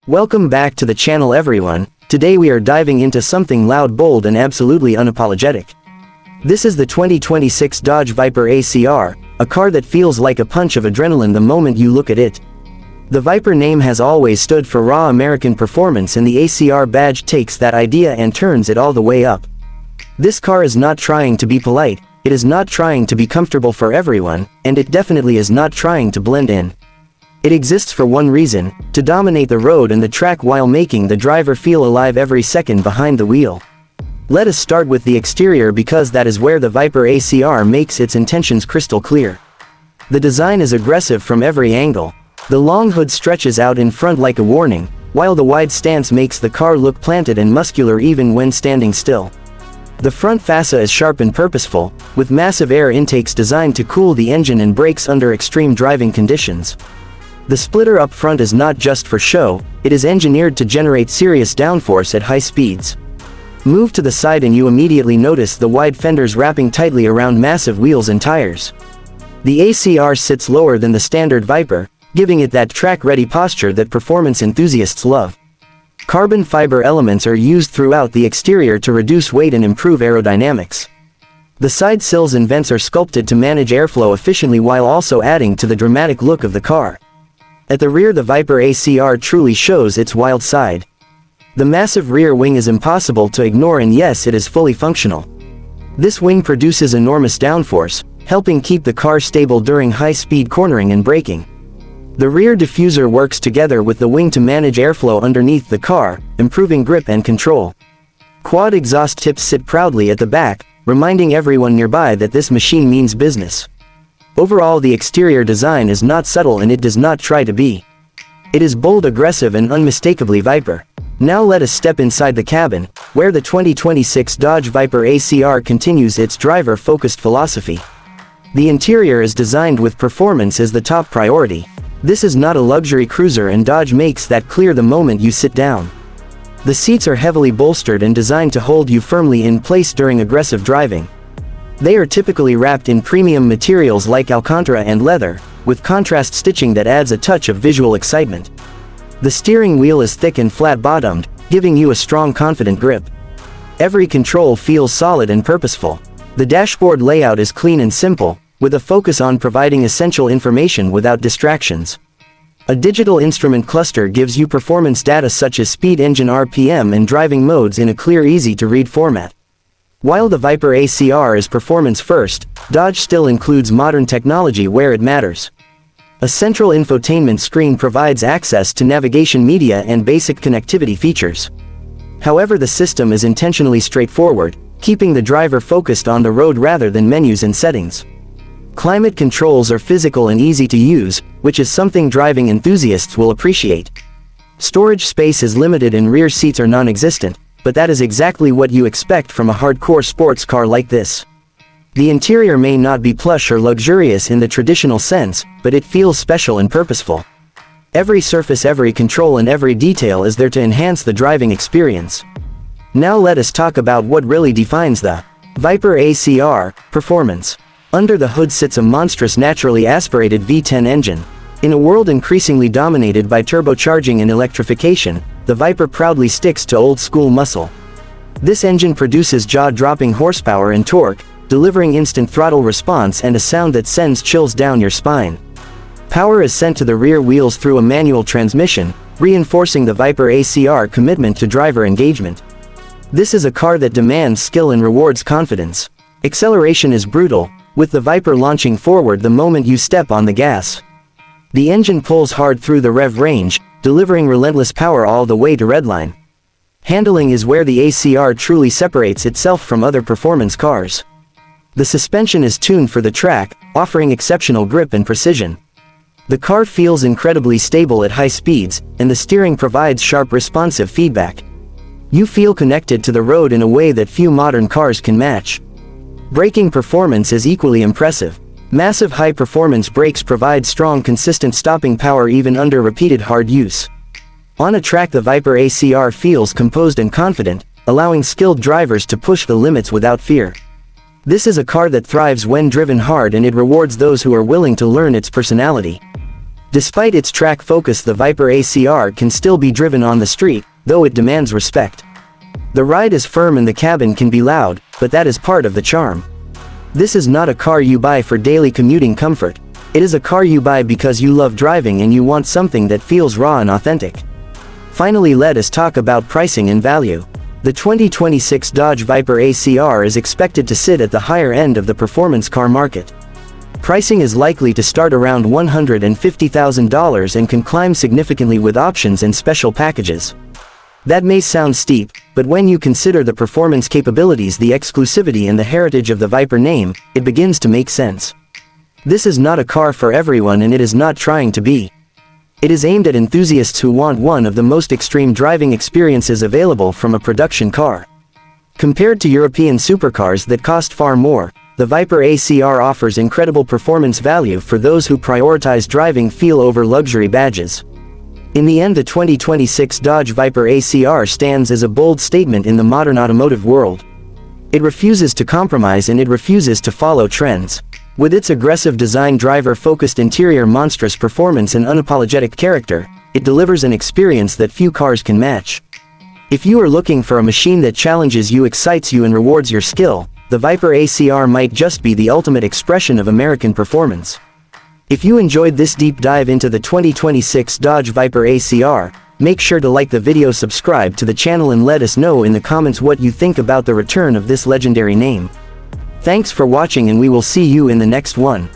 Welcome back to the channel everyone. Today we are diving into something loud, bold and absolutely unapologetic. This is the 2026 Dodge Viper ACR, a car that feels like a punch of adrenaline the moment you look at it. The Viper name has always stood for raw American performance, and the ACR badge takes that idea and turns it all the way up. This car is not trying to be polite, it is not trying to be comfortable for everyone, and it definitely is not trying to blend in. It exists for one reason: to dominate the road and the track while making the driver feel alive every second behind the wheel. Let us start with the exterior, because that is where the Viper ACR makes its intentions crystal clear. The design is aggressive from every angle. The long hood stretches out in front like a warning, while the wide stance makes the car look planted and muscular even when standing still. The front fascia is sharp and purposeful, with massive air intakes designed to cool the engine and brakes under extreme driving conditions. The splitter up front is not just for show, it is engineered to generate serious downforce at high speeds. Move to the side and you immediately notice the wide fenders wrapping tightly around massive wheels and tires. The ACR sits lower than the standard Viper, giving it that track-ready posture that performance enthusiasts love. Carbon fiber elements are used throughout the exterior to reduce weight and improve aerodynamics. The side sills and vents are sculpted to manage airflow efficiently while also adding to the dramatic look of the car. At the rear, the Viper ACR truly shows its wild side. The massive rear wing is impossible to ignore, and yes, it is fully functional. This wing produces enormous downforce, helping keep the car stable during high-speed cornering and braking. The rear diffuser works together with the wing to manage airflow underneath the car, improving grip and control. Quad exhaust tips sit proudly at the back, reminding everyone nearby that this machine means business. Overall, the exterior design is not subtle, and it does not try to be. It is bold, aggressive and unmistakably Viper. Now let us step inside the cabin, where the 2026 Dodge Viper ACR continues its driver-focused philosophy. The interior is designed with performance as the top priority. This is not a luxury cruiser, and Dodge makes that clear the moment you sit down. The seats are heavily bolstered and designed to hold you firmly in place during aggressive driving. They are typically wrapped in premium materials like Alcantara and leather, with contrast stitching that adds a touch of visual excitement. The steering wheel is thick and flat-bottomed, giving you a strong, confident grip. Every control feels solid and purposeful. The dashboard layout is clean and simple, with a focus on providing essential information without distractions. A digital instrument cluster gives you performance data such as speed, engine RPM and driving modes in a clear, easy-to-read format. While the Viper ACR is performance first, Dodge still includes modern technology where it matters. A central infotainment screen provides access to navigation, media and basic connectivity features. However, the system is intentionally straightforward, keeping the driver focused on the road rather than menus and settings. Climate controls are physical and easy to use, which is something driving enthusiasts will appreciate. Storage space is limited and rear seats are non-existent, but that is exactly what you expect from a hardcore sports car like this. The interior may not be plush or luxurious in the traditional sense, but it feels special and purposeful. Every surface, every control and every detail is there to enhance the driving experience. Now let us talk about what really defines the Viper ACR performance. Under the hood sits a monstrous, naturally aspirated V10 engine. In a world increasingly dominated by turbocharging and electrification, the Viper proudly sticks to old-school muscle. This engine produces jaw-dropping horsepower and torque, delivering instant throttle response and a sound that sends chills down your spine. Power is sent to the rear wheels through a manual transmission, reinforcing the Viper ACR commitment to driver engagement. This is a car that demands skill and rewards confidence. Acceleration is brutal, with the Viper launching forward the moment you step on the gas. The engine pulls hard through the rev range, delivering relentless power all the way to redline. Handling is where the ACR truly separates itself from other performance cars. The suspension is tuned for the track, offering exceptional grip and precision. The car feels incredibly stable at high speeds, and the steering provides sharp, responsive feedback. You feel connected to the road in a way that few modern cars can match. Braking performance is equally impressive. Massive high-performance brakes provide strong, consistent stopping power even under repeated hard use. On a track, the Viper ACR feels composed and confident, allowing skilled drivers to push the limits without fear. This is a car that thrives when driven hard, and it rewards those who are willing to learn its personality. Despite its track focus, the Viper ACR can still be driven on the street, though it demands respect. The ride is firm and the cabin can be loud, but that is part of the charm. This is not a car you buy for daily commuting comfort. It is a car you buy because you love driving and you want something that feels raw and authentic. Finally, let us talk about pricing and value. The 2026 Dodge Viper ACR is expected to sit at the higher end of the performance car market. Pricing is likely to start around $150,000 and can climb significantly with options and special packages. That may sound steep, but when you consider the performance capabilities, the exclusivity and the heritage of the Viper name, it begins to make sense. This is not a car for everyone, and it is not trying to be. It is aimed at enthusiasts who want one of the most extreme driving experiences available from a production car. Compared to European supercars that cost far more, the Viper ACR offers incredible performance value for those who prioritize driving feel over luxury badges. In the end, the 2026 Dodge Viper ACR stands as a bold statement in the modern automotive world. It refuses to compromise and it refuses to follow trends. With its aggressive design, driver-focused interior, monstrous performance and unapologetic character, it delivers an experience that few cars can match. If you are looking for a machine that challenges you, excites you and rewards your skill, the Viper ACR might just be the ultimate expression of American performance. If you enjoyed this deep dive into the 2026 Dodge Viper ACR, make sure to like the video, subscribe to the channel and let us know in the comments what you think about the return of this legendary name. Thanks for watching and we will see you in the next one.